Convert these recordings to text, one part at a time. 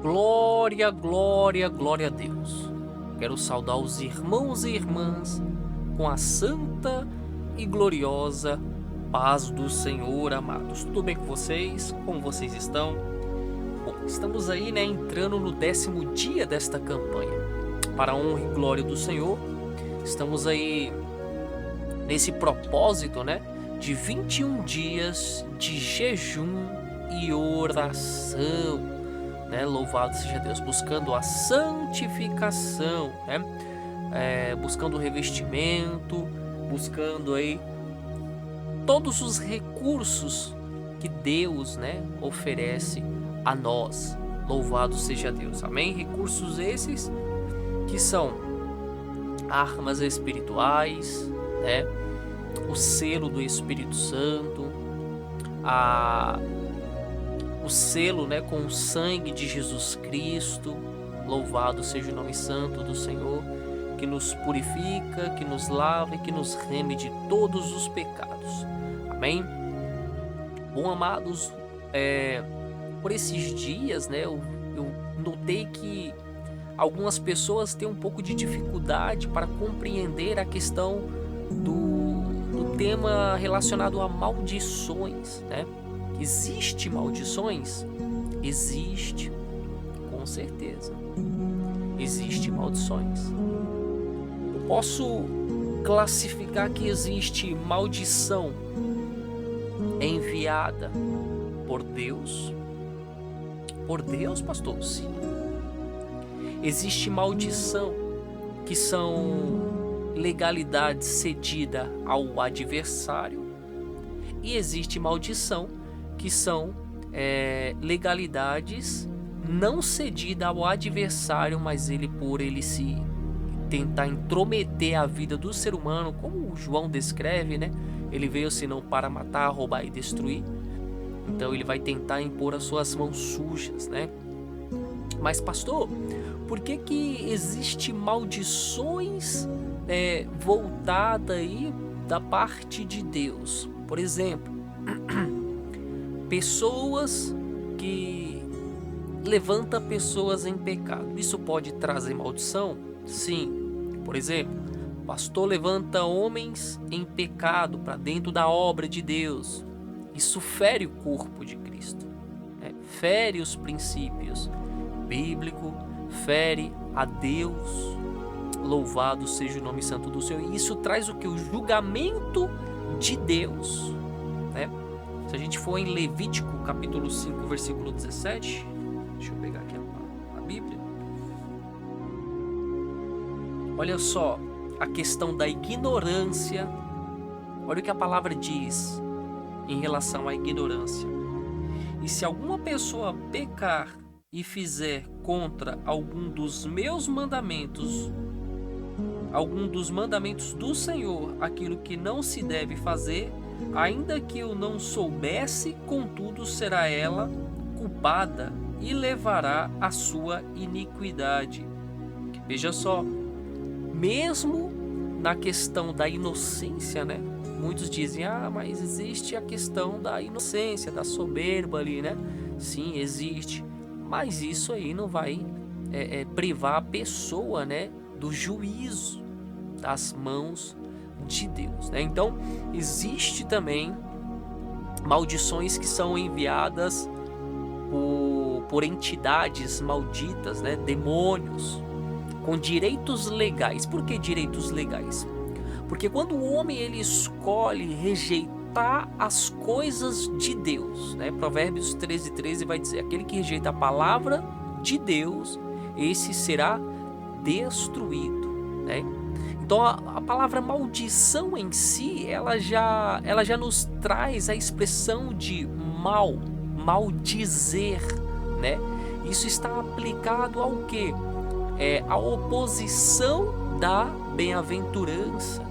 Glória, glória, glória a Deus. Quero saudar os irmãos e irmãs com a santa e gloriosa paz do Senhor, amados. Tudo bem com vocês? Como vocês estão? Bom, estamos aí, entrando no 10º dia desta campanha. Para a honra e glória do Senhor, estamos aí nesse propósito, de 21 dias de jejum e oração. Louvado seja Deus, buscando a santificação, buscando o revestimento, buscando aí todos os recursos que Deus, oferece a nós. Louvado seja Deus, amém? Recursos esses que são armas espirituais, o selo do Espírito Santo, o selo, com o sangue de Jesus Cristo. Louvado seja o nome santo do Senhor, que nos purifica, que nos lava e que nos reme de todos os pecados. Amém? Bom, amados, por esses dias, eu notei que algumas pessoas têm um pouco de dificuldade para compreender a questão do tema relacionado a maldições, Existe maldições? Existe, com certeza. Existe maldições. Eu posso classificar que existe maldição enviada por Deus. Por Deus, pastor? Sim. Existe maldição que são legalidade cedida ao adversário. E existe maldição que são legalidades não cedidas ao adversário, mas por ele se tentar intrometer a vida do ser humano, como o João descreve, Ele veio senão para matar, roubar e destruir. Então ele vai tentar impor as suas mãos sujas, Mas pastor, por que existe maldições voltadas aí da parte de Deus? Por exemplo, pessoas que levantam pessoas em pecado. Isso pode trazer maldição? Sim. Por exemplo, o pastor levanta homens em pecado para dentro da obra de Deus. Isso fere o corpo de Cristo, fere os princípios bíblicos, fere a Deus. Louvado seja o nome santo do Senhor. E isso traz o que? O julgamento de Deus, Se a gente for em Levítico capítulo 5, versículo 17, deixa eu pegar aqui a Bíblia. Olha só a questão da ignorância. Olha o que a palavra diz em relação à ignorância. E se alguma pessoa pecar e fizer contra algum dos meus mandamentos, algum dos mandamentos do Senhor, aquilo que não se deve fazer, ainda que eu não soubesse, contudo será ela culpada e levará a sua iniquidade. Veja só, mesmo na questão da inocência, Muitos dizem, mas existe a questão da inocência, da soberba ali, Sim, existe, mas isso aí não vai privar a pessoa, do juízo das mãos de Deus, Então, existe também maldições que são enviadas por entidades malditas, demônios, com direitos legais. Por que direitos legais? Porque quando o homem ele escolhe rejeitar as coisas de Deus, Provérbios 13:13 vai dizer, aquele que rejeita a palavra de Deus, esse será destruído, Então a palavra maldição em si, ela já nos traz a expressão de maldizer, Isso está aplicado ao quê? A oposição da bem-aventurança,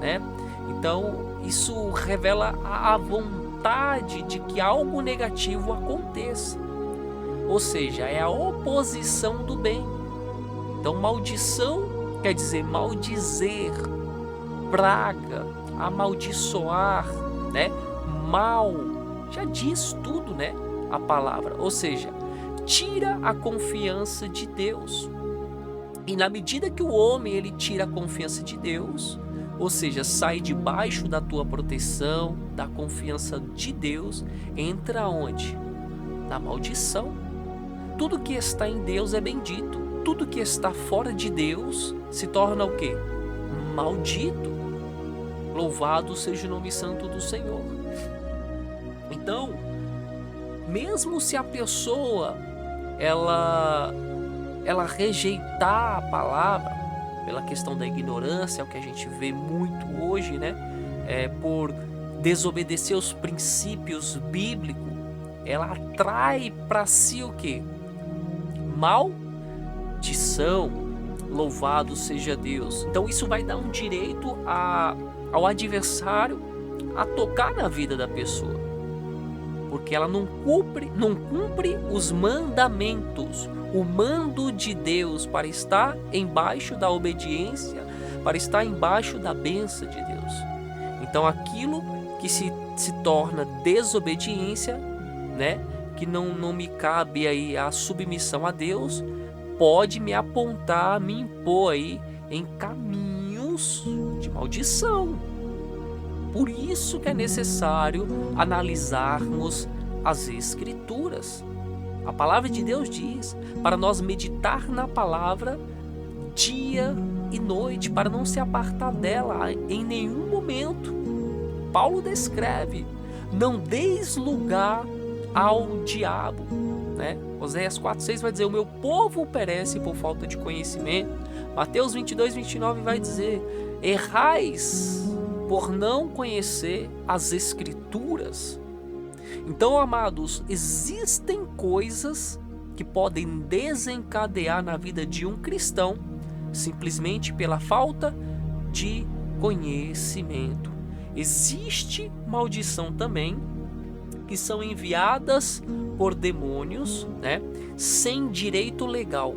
Então isso revela a vontade de que algo negativo aconteça, ou seja, é a oposição do bem. Então maldição quer dizer maldizer, praga, amaldiçoar, mal. Já diz tudo, a palavra. Ou seja, tira a confiança de Deus. E na medida que o homem ele tira a confiança de Deus, ou seja, sai debaixo da tua proteção, da confiança de Deus, entra onde? Na maldição. Tudo que está em Deus é bendito. Tudo que está fora de Deus se torna o quê? Maldito. Louvado seja o nome santo do Senhor. Então, mesmo se a pessoa ela rejeitar a palavra pela questão da ignorância, é o que a gente vê muito hoje, né? Por desobedecer os princípios bíblicos, ela atrai para si o quê? Maldição. Louvado seja Deus. Então isso vai dar um direito ao adversário a tocar na vida da pessoa, porque ela não cumpre os mandamentos, o mando de Deus para estar embaixo da obediência, para estar embaixo da bênção de Deus. Então aquilo que se torna desobediência, né, que não me cabe aí a submissão a Deus, pode me apontar, me impor aí em caminhos de maldição. Por isso que é necessário analisarmos as Escrituras. A palavra de Deus diz para nós meditar na palavra dia e noite, para não se apartar dela em nenhum momento. Paulo descreve: não deis lugar ao diabo, né? Oséias 4:6 vai dizer: o meu povo perece por falta de conhecimento. Mateus 22:29 vai dizer: errais por não conhecer as Escrituras. Então, amados, existem coisas que podem desencadear na vida de um cristão simplesmente pela falta de conhecimento. Existe maldição também que são enviadas por demônios, né, sem direito legal.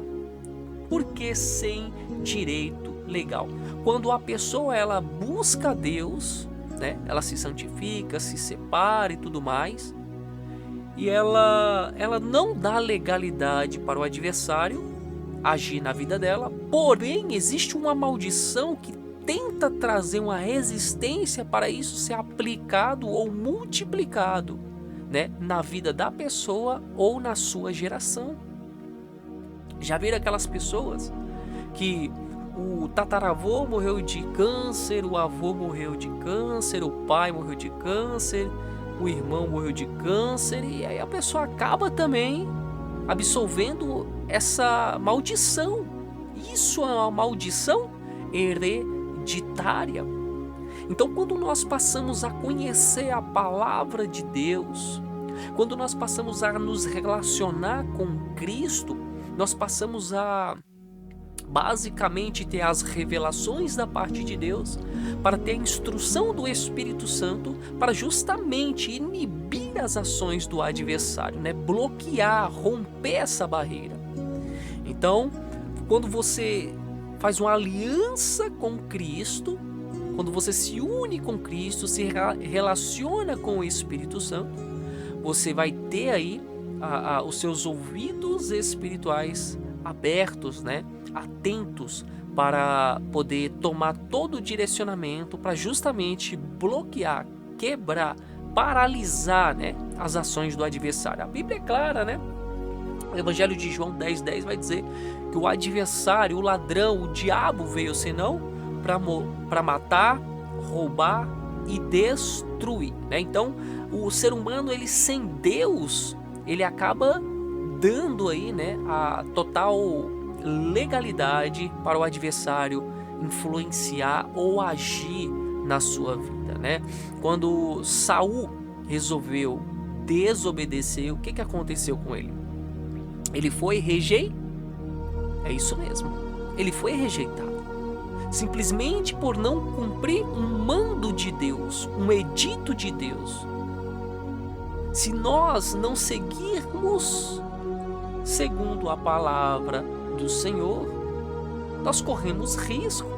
Por que sem direito legal? Quando a pessoa ela busca Deus, né, ela se santifica, se separa e tudo mais, e ela não dá legalidade para o adversário agir na vida dela, porém existe uma maldição que tenta trazer uma resistência para isso ser aplicado ou multiplicado, né, na vida da pessoa ou na sua geração. Já viram aquelas pessoas que o tataravô morreu de câncer, o avô morreu de câncer, o pai morreu de câncer, o irmão morreu de câncer, e aí a pessoa acaba também absolvendo essa maldição. Isso é uma maldição hereditária. Então, quando nós passamos a conhecer a palavra de Deus, quando nós passamos a nos relacionar com Cristo, nós passamos a basicamente ter as revelações da parte de Deus, para ter a instrução do Espírito Santo, para justamente inibir as ações do adversário, né? Bloquear, romper essa barreira. Então, quando você faz uma aliança com Cristo, quando você se une com Cristo, se relaciona com o Espírito Santo, você vai ter aí os seus ouvidos espirituais abertos, né? Atentos para poder tomar todo o direcionamento para justamente bloquear, quebrar, paralisar, né, as ações do adversário. A Bíblia é clara, né? O Evangelho de João 10:10 vai dizer que o adversário, o ladrão, o diabo veio senão para matar, roubar e destruir, né? Então, o ser humano, ele sem Deus, ele acaba dando aí, né, a total legalidade para o adversário influenciar ou agir na sua vida, né? Quando Saul resolveu desobedecer, o que aconteceu com ele? Ele foi rejeitado. É isso mesmo. Ele foi rejeitado. Simplesmente por não cumprir um mando de Deus, um edito de Deus. Se nós não seguirmos segundo a palavra do Senhor, nós corremos risco.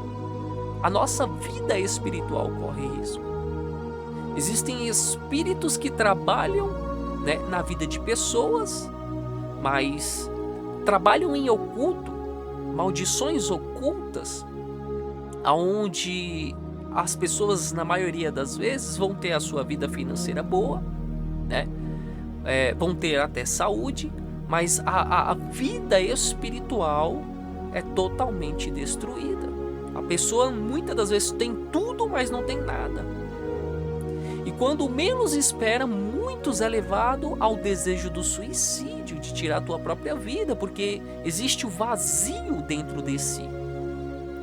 A nossa vida espiritual corre risco. Existem espíritos que trabalham, né, na vida de pessoas mas trabalham em oculto, maldições ocultas, aonde as pessoas, na maioria das vezes, vão ter a sua vida financeira boa, né? Vão ter até saúde, mas a vida espiritual é totalmente destruída. A pessoa muitas das vezes tem tudo, mas não tem nada. E quando menos espera, muitos é levado ao desejo do suicídio, de tirar a tua própria vida, porque existe o vazio dentro de si,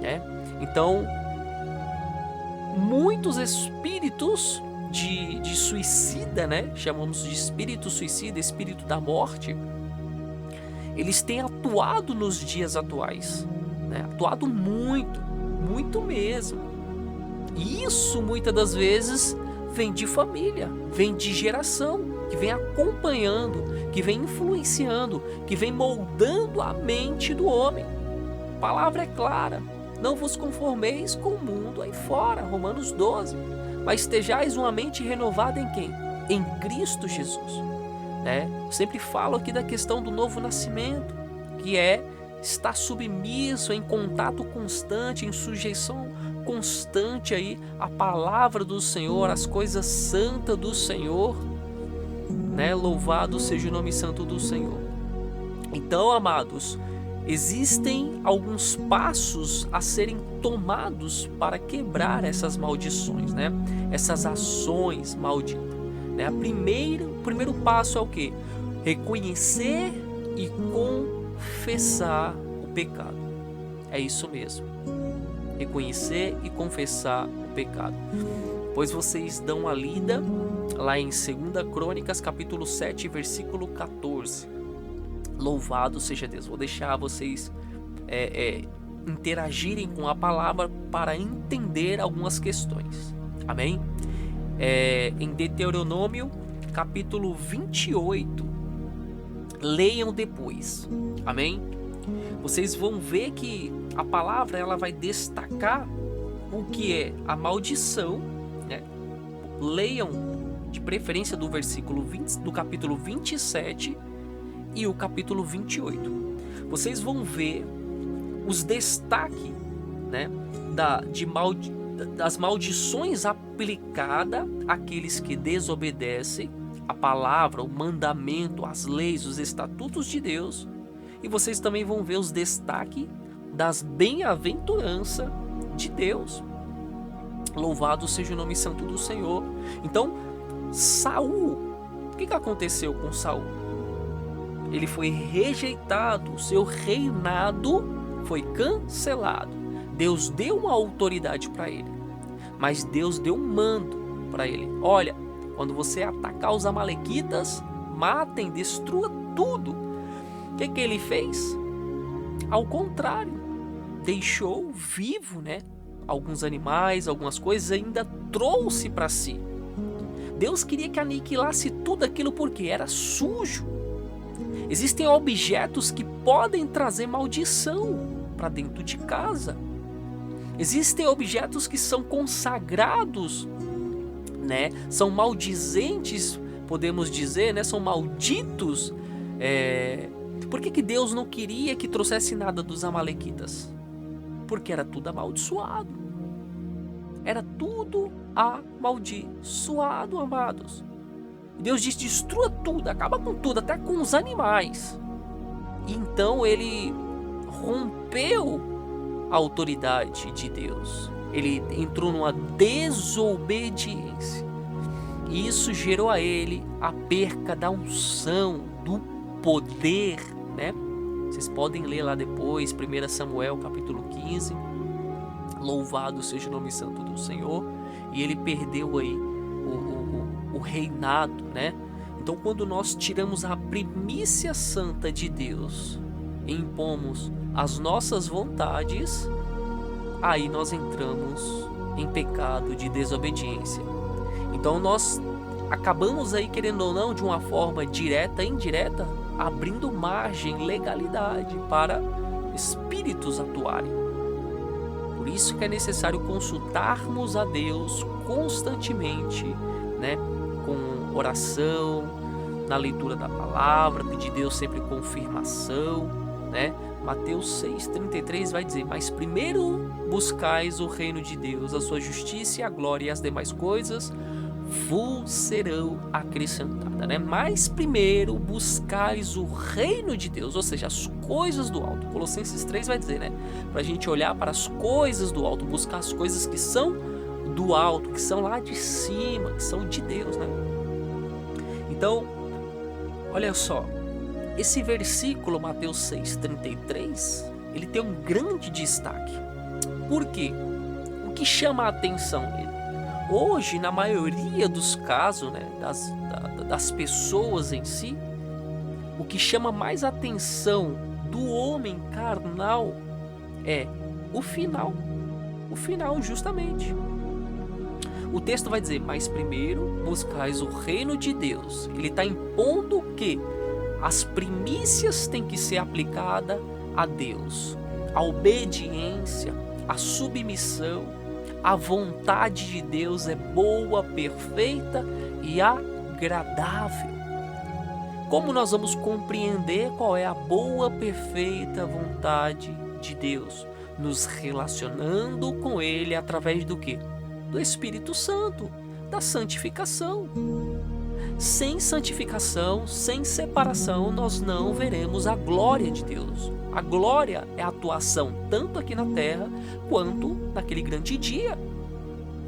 né? Então, muitos espíritos de suicida, né? Chamamos de espírito suicida, espírito da morte. Eles têm atuado nos dias atuais, né? Atuado muito, muito mesmo. E isso muitas das vezes vem de família, vem de geração, que vem acompanhando, que vem influenciando, que vem moldando a mente do homem. A palavra é clara: não vos conformeis com o mundo aí fora, Romanos 12, mas estejais uma mente renovada em quem? Em Cristo Jesus, né? Sempre falo aqui da questão do novo nascimento, que é estar submisso, em contato constante, em sujeição constante aí à palavra do Senhor, às coisas santas do Senhor, né? Louvado seja o nome santo do Senhor. Então, amados, existem alguns passos a serem tomados para quebrar essas maldições, né? Essas ações malditas, né? O primeiro passo é o quê? Reconhecer e confessar o pecado. É isso mesmo. Reconhecer e confessar o pecado. Pois vocês dão uma lida lá em 2 Crônicas, capítulo 7, versículo 14. Louvado seja Deus. Vou deixar vocês interagirem com a palavra para entender algumas questões. Amém? Em Deuteronômio, capítulo 28. Leiam depois. Amém? Vocês vão ver que a palavra ela vai destacar o que é a maldição, né? Leiam de preferência do versículo 20, do capítulo 27 e o capítulo 28. Vocês vão ver os destaques, né, das maldições aplicadas àqueles que desobedecem a palavra, o mandamento, as leis, os estatutos de Deus. E vocês também vão ver os destaques das bem-aventuranças de Deus. Louvado seja o nome santo do Senhor. Então, Saul, o que aconteceu com Saul? Ele foi rejeitado, o seu reinado foi cancelado. Deus deu uma autoridade para ele, mas Deus deu um mando para ele: olha, quando você atacar os amalequitas, matem, destrua tudo. O que ele fez? Ao contrário, deixou vivo, né? Alguns animais, algumas coisas, ainda trouxe para si. Deus queria que aniquilasse tudo aquilo porque era sujo. Existem objetos que podem trazer maldição para dentro de casa. Existem objetos que são consagrados, né? São maldizentes, podemos dizer, né? São malditos. Por que Deus não queria que trouxesse nada dos amalequitas? Porque era tudo amaldiçoado. Era tudo amaldiçoado, amados. Deus diz: destrua tudo, acaba com tudo, até com os animais. Então ele rompeu a autoridade de Deus. Ele entrou numa desobediência. E isso gerou a ele a perca da unção, do poder, né? Vocês podem ler lá depois, 1 Samuel capítulo 15. Louvado seja o nome santo do Senhor. E ele perdeu aí o reinado, né? Então, quando nós tiramos a primícia santa de Deus e impomos as nossas vontades, aí nós entramos em pecado de desobediência. Então nós acabamos aí, querendo ou não, de uma forma direta e indireta, abrindo margem, legalidade para espíritos atuarem. Por isso que é necessário consultarmos a Deus constantemente, né? Com oração, na leitura da palavra, pedir Deus sempre confirmação, né? Mateus 6,33 vai dizer: mas primeiro buscais o reino de Deus, a sua justiça e a glória, e as demais coisas vos serão acrescentadas, né? Mas primeiro buscais o reino de Deus, ou seja, as coisas do alto. Colossenses 3 vai dizer, né? Para a gente olhar para as coisas do alto, buscar as coisas que são do alto, que são lá de cima, que são de Deus, né? Então, olha só, esse versículo, Mateus 6,33, ele tem um grande destaque. Por quê? O que chama a atenção dele? Hoje, na maioria dos casos, né, das pessoas em si, o que chama mais atenção do homem carnal é o final. O final, justamente. O texto vai dizer: mas primeiro buscais o reino de Deus. Ele está impondo que as primícias têm que ser aplicadas a Deus. A obediência, a submissão, a vontade de Deus é boa, perfeita e agradável. Como nós vamos compreender qual é a boa, perfeita vontade de Deus? Nos relacionando com Ele através do quê? Do Espírito Santo, da santificação. Sem santificação, sem separação, nós não veremos a glória de Deus. A glória é a atuação tanto aqui na terra quanto naquele grande dia.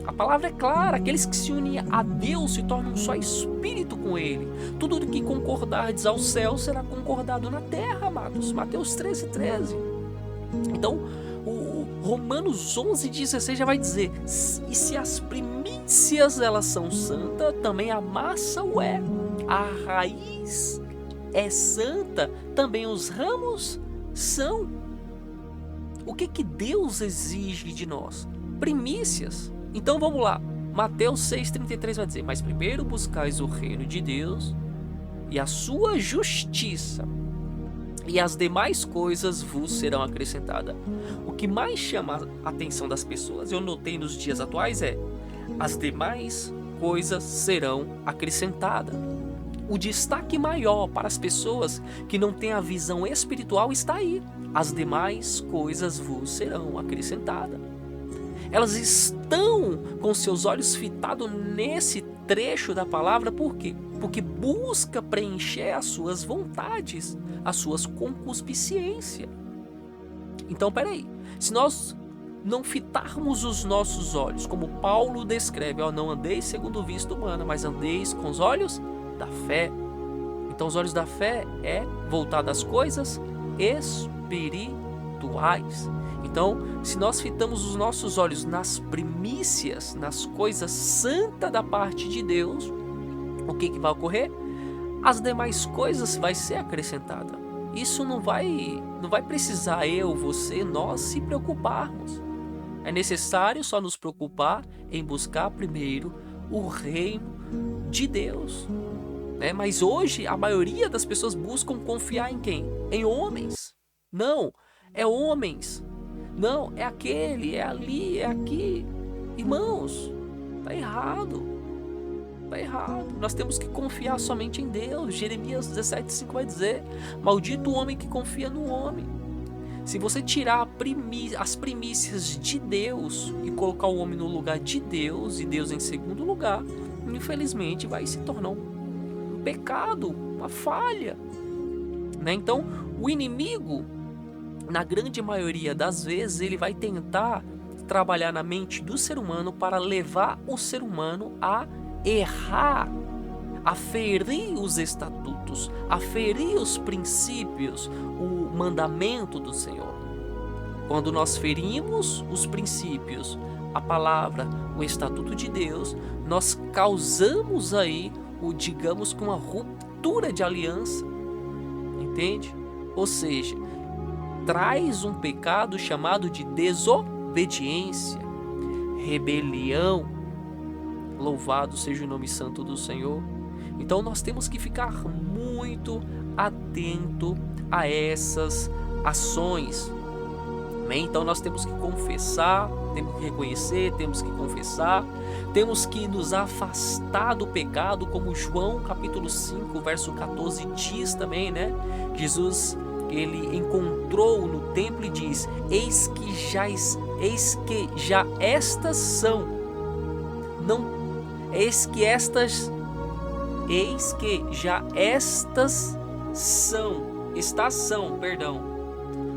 A palavra é clara: aqueles que se unem a Deus se tornam só espírito com Ele. Tudo o que concordardes ao céu será concordado na terra, amados. Mateus 13,13. Então, o Romanos 11,16 já vai dizer: e se as primícias elas são santas, também a massa o é. A raiz é santa, também os ramos são. O que Deus exige de nós? Primícias. Então vamos lá, Mateus 6,33 vai dizer: mas primeiro buscais o reino de Deus e a sua justiça, e as demais coisas vos serão acrescentadas. O que mais chama a atenção das pessoas, eu notei nos dias atuais, é: as demais coisas serão acrescentadas. O destaque maior para as pessoas que não têm a visão espiritual está aí: as demais coisas vos serão acrescentadas. Elas estão com seus olhos fitados nesse trecho da palavra. Por quê? Porque busca preencher as suas vontades, as suas concupiscências. Então, peraí, se nós não fitarmos os nossos olhos, como Paulo descreve: ó, não andeis segundo o visto humano, mas andeis com os olhos da fé. Então, os olhos da fé é voltado às coisas espirituais. Então, se nós fitamos os nossos olhos nas primícias, nas coisas santas da parte de Deus, o que vai ocorrer? As demais coisas vai ser acrescentada. Isso não vai precisar você, nós se preocuparmos. É necessário só nos preocupar em buscar primeiro o reino de Deus, né? Mas hoje a maioria das pessoas buscam confiar em quem? Em homens. Não, é homens. Não, é aquele, é ali, é aqui. Irmãos, tá errado. Tá errado. Nós temos que confiar somente em Deus. Jeremias 17,5 vai dizer: maldito o homem que confia no homem. Se você tirar as primícias de Deus e colocar o homem no lugar de Deus e Deus em segundo lugar, infelizmente vai se tornar um pecado, uma falha, né? Então, o inimigo, na grande maioria das vezes, ele vai tentar trabalhar na mente do ser humano para levar o ser humano a errar, a ferir os estatutos, a ferir os princípios, o mandamento do Senhor. Quando nós ferimos os princípios, a palavra, o estatuto de Deus, nós causamos aí, digamos que uma ruptura de aliança, entende? Ou seja, traz um pecado chamado de desobediência, rebelião. Louvado seja o nome santo do Senhor. Então nós temos que ficar muito atento a essas ações. Amém? Então nós temos que confessar, temos que reconhecer, temos que confessar, temos que nos afastar do pecado, como João capítulo 5, verso 14 diz também, né? Jesus, ele encontrou no templo e diz: eis que já estas são, não, eis que já estas são,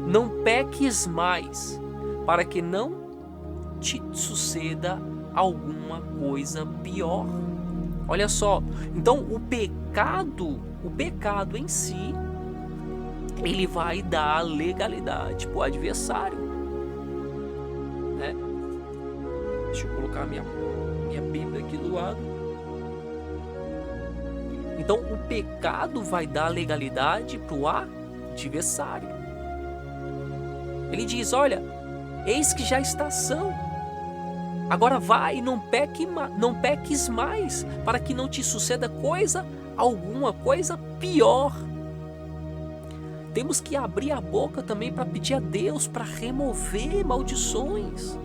não peques mais, para que não te suceda alguma coisa pior. Olha só, então o pecado em si, ele vai dar legalidade para o adversário, né? Deixa eu colocar minha Bíblia aqui do lado. Então o pecado vai dar legalidade para o adversário. Ele diz: olha, eis que já está são. Agora vai, não peques mais, para que não te suceda alguma coisa pior. Temos que abrir a boca também para pedir a Deus para remover maldições.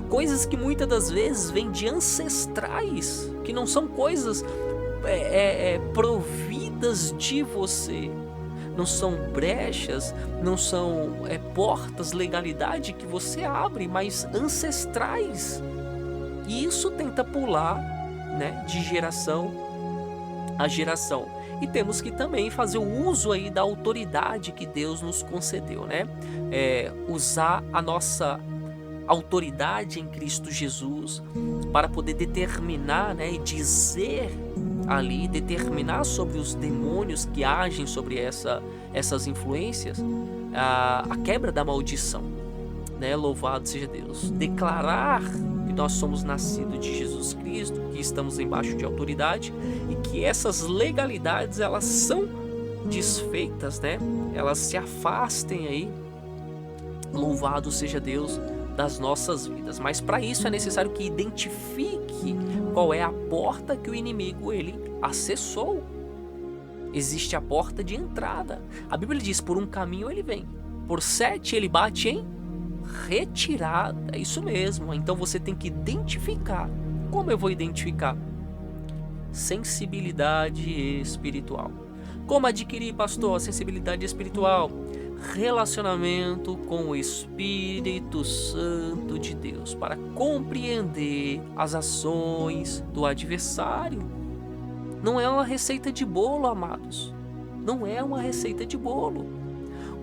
Coisas que muitas das vezes vêm de ancestrais, que não são coisas providas de você. Não são brechas, não são portas, legalidade que você abre, mas ancestrais. E isso tenta pular, né, de geração a geração. E temos que também fazer o uso aí da autoridade que Deus nos concedeu, né? Usar a nossa autoridade em Cristo Jesus para poder determinar, né, e determinar sobre os demônios que agem sobre essas influências, a quebra da maldição, né? Louvado seja Deus. Declarar que nós somos nascidos de Jesus Cristo, que estamos embaixo de autoridade e que essas legalidades, elas são desfeitas, né? Elas se afastem aí, louvado seja Deus, das nossas vidas. Mas para isso é necessário que identifique qual é a porta que o inimigo ele acessou. Existe a porta de entrada. A Bíblia diz: por um caminho ele vem, por 7 ele bate em retirada. É isso mesmo. Então você tem que identificar. Como eu vou identificar? Sensibilidade espiritual. Como adquirir, pastor, a sensibilidade espiritual? Relacionamento com o Espírito Santo de Deus para compreender as ações do adversário. Não é uma receita de bolo, amados. Não é uma receita de bolo.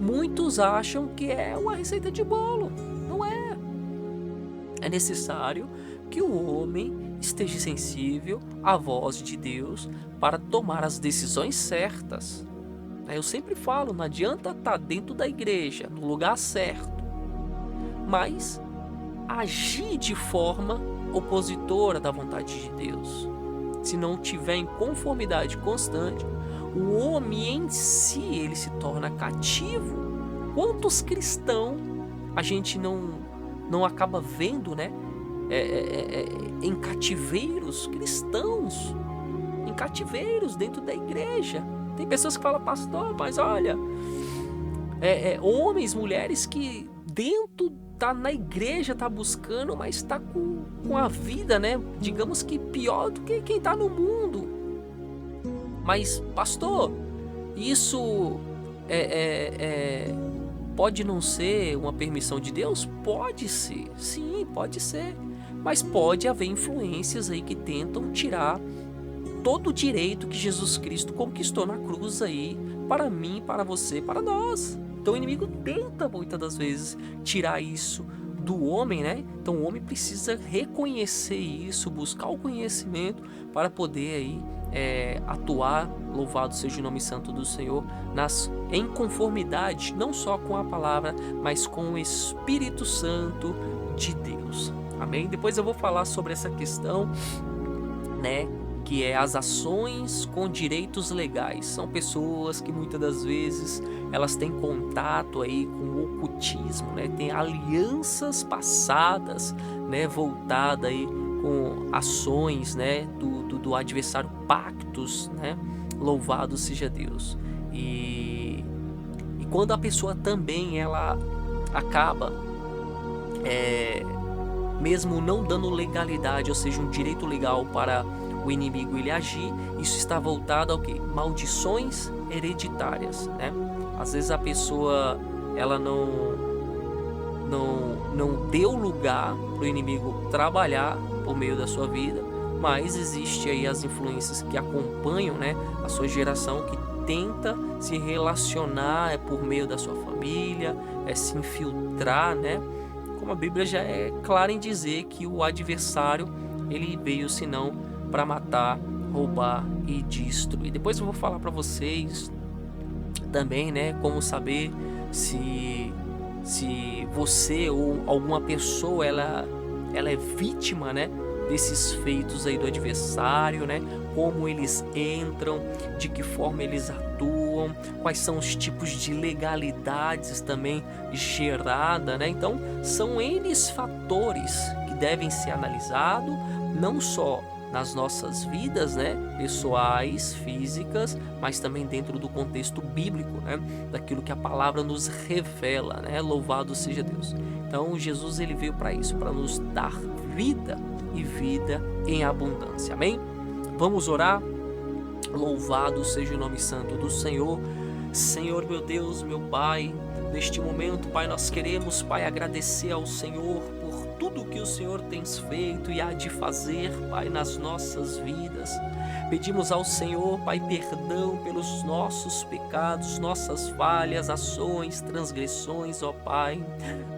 Muitos acham que é uma receita de bolo. Não é. É necessário que o homem esteja sensível à voz de Deus para tomar as decisões certas. Eu sempre falo, não adianta estar dentro da igreja, no lugar certo, mas agir de forma opositora da vontade de Deus. Se não tiver em conformidade constante, o homem em si, ele se torna cativo. Quantos cristãos a gente não acaba vendo, né? Em cativeiros, cristãos em cativeiros dentro da igreja. Tem pessoas que falam: pastor, mas olha, homens, mulheres que dentro na igreja tá buscando, mas está com a vida, né? Digamos que pior do que quem tá no mundo. Mas, pastor, isso pode não ser uma permissão de Deus? Pode ser, sim, pode ser. Mas pode haver influências aí que tentam tirar todo o direito que Jesus Cristo conquistou na cruz aí, para mim, para você, para nós. Então o inimigo tenta muitas das vezes tirar isso do homem, né? Então o homem precisa reconhecer isso, buscar o conhecimento para poder aí atuar, louvado seja o nome santo do Senhor, em conformidade não só com a palavra, mas com o Espírito Santo de Deus. Amém? Depois eu vou falar sobre essa questão, né? Que é as ações com direitos legais. São pessoas que muitas das vezes elas têm contato aí com o ocultismo, né? Tem alianças passadas, né? Voltada aí com ações, né? Do adversário, pactos, né? Louvado seja Deus. E quando a pessoa também ela acaba mesmo não dando legalidade, ou seja, um direito legal para o inimigo ele agir, isso está voltado ao quê? Maldições hereditárias, né? Às vezes a pessoa ela não deu lugar para o inimigo trabalhar por meio da sua vida, mas existe aí as influências que acompanham, né, a sua geração, que tenta se relacionar por meio da sua família, se infiltrar, né? Como a Bíblia já é clara em dizer que o adversário ele veio senão para matar, roubar e destruir. Depois eu vou falar para vocês também, né, como saber se você ou alguma pessoa ela é vítima, né, desses feitos aí do adversário, né? Como eles entram, de que forma eles atuam, quais são os tipos de legalidades também gerada, né? Então, são eles fatores que devem ser analisados, não só nas nossas vidas, né, pessoais, físicas, mas também dentro do contexto bíblico, né, daquilo que a palavra nos revela, né? Louvado seja Deus. Então, Jesus ele veio para isso, para nos dar vida e vida em abundância. Amém? Vamos orar. Louvado seja o nome santo do Senhor. Senhor, meu Deus, meu Pai, neste momento, Pai, nós queremos, Pai, agradecer ao Senhor por tudo que o Senhor tem feito e há de fazer, Pai, nas nossas vidas. Pedimos ao Senhor, Pai, perdão pelos nossos pecados, nossas falhas, ações, transgressões, ó Pai.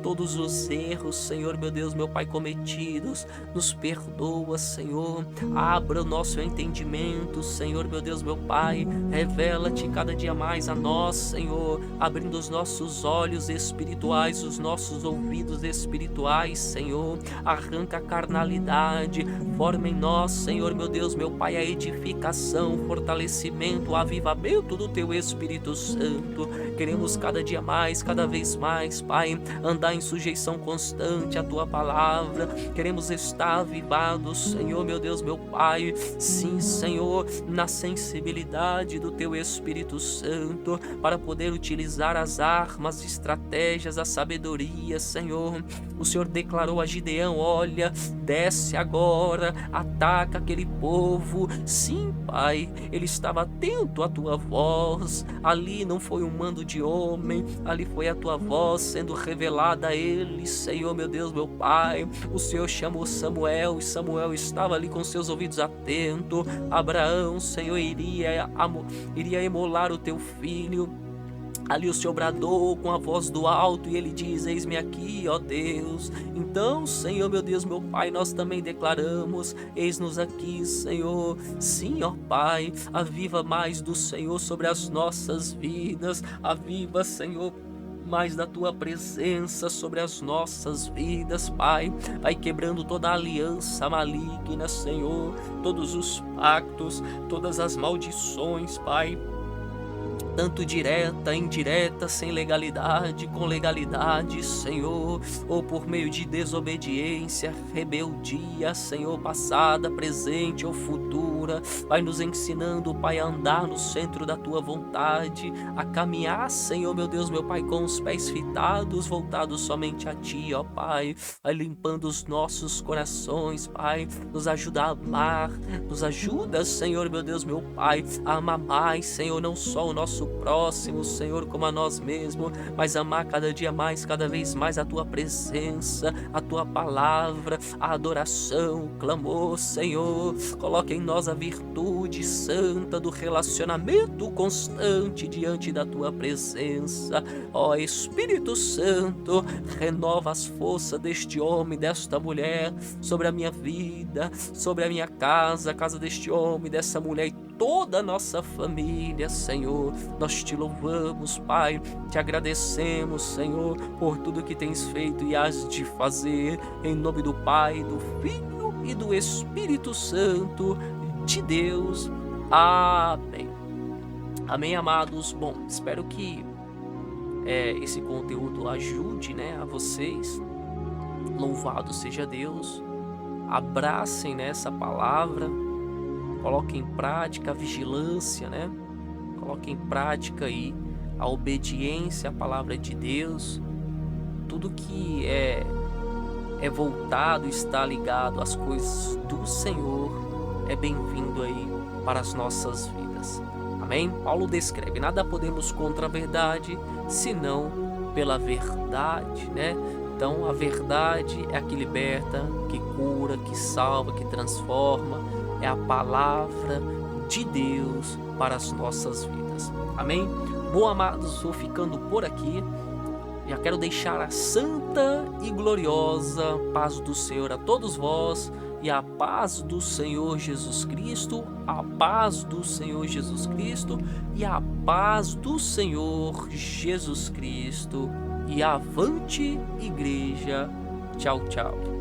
Todos os erros, Senhor, meu Deus, meu Pai, cometidos, nos perdoa, Senhor. Abra o nosso entendimento, Senhor, meu Deus, meu Pai. Revela-te cada dia mais a nós, Senhor, abrindo os nossos olhos espirituais, os nossos ouvidos espirituais, Senhor. Arranca a carnalidade, forma em nós, Senhor, meu Deus, meu Pai, a edificação, o fortalecimento, o avivamento do Teu Espírito Santo. Queremos cada dia mais, cada vez mais, Pai, andar em sujeição constante à Tua palavra. Queremos estar avivados, Senhor, meu Deus, meu Pai. Sim, Senhor, na sensibilidade do Teu Espírito Santo, para poder utilizar as armas, estratégias, a sabedoria, Senhor. O Senhor declarou a Gideão: olha, desce agora, ataca aquele povo. Sim, Pai, ele estava atento à Tua voz. Ali não foi um mando de homem, ali foi a Tua voz sendo revelada a ele, Senhor, meu Deus, meu Pai. O Senhor chamou Samuel e Samuel estava ali com seus ouvidos atentos. Abraão, Senhor, iria imolar o Teu filho. Ali o Senhor bradou com a voz do alto e ele diz: eis-me aqui, ó Deus. Então, Senhor, meu Deus, meu Pai, nós também declaramos: eis-nos aqui, Senhor. Sim, ó Pai, aviva mais do Senhor sobre as nossas vidas. Aviva, Senhor, mais da Tua presença sobre as nossas vidas, Pai. Vai quebrando toda a aliança maligna, Senhor, todos os pactos, todas as maldições, Pai, tanto direta, indireta, sem legalidade, com legalidade, Senhor, ou por meio de desobediência, rebeldia, Senhor, passada, presente ou futura. Vai nos ensinando, Pai, a andar no centro da Tua vontade, a caminhar, Senhor, meu Deus, meu Pai, com os pés fitados, voltados somente a Ti, ó Pai. Vai limpando os nossos corações, Pai, nos ajuda a amar, nos ajuda, Senhor, meu Deus, meu Pai, a amar mais, Senhor, não só o nosso próximo, Senhor, como a nós mesmos, mas amar cada dia mais, cada vez mais a Tua presença, a Tua palavra, a adoração, o clamor, Senhor. Coloca em nós a virtude santa do relacionamento constante diante da Tua presença. Ó Espírito Santo, renova as forças deste homem, desta mulher, sobre a minha vida, sobre a minha casa, a casa deste homem, dessa mulher e toda a nossa família, Senhor. Nós Te louvamos, Pai, Te agradecemos, Senhor, por tudo que Tens feito e has de fazer, em nome do Pai, do Filho e do Espírito Santo de Deus. Amém. Amém, amados. Bom, espero que esse conteúdo ajude, né, a vocês. Louvado seja Deus. Abracem, né, essa palavra. Coloque em prática a vigilância, né? Coloque em prática aí a obediência à palavra de Deus. tudo que é voltado, está ligado às coisas do Senhor, é bem-vindo aí para as nossas vidas. Amém? Paulo descreve: nada podemos contra a verdade, senão pela verdade, né? Então a verdade é a que liberta, que cura, que salva, que transforma. É a palavra de Deus para as nossas vidas. Amém? Bom, amados, vou ficando por aqui. Já quero deixar a santa e gloriosa paz do Senhor a todos vós, e a paz do Senhor Jesus Cristo, a paz do Senhor Jesus Cristo, e a paz do Senhor Jesus Cristo. E avante, igreja. Tchau, tchau.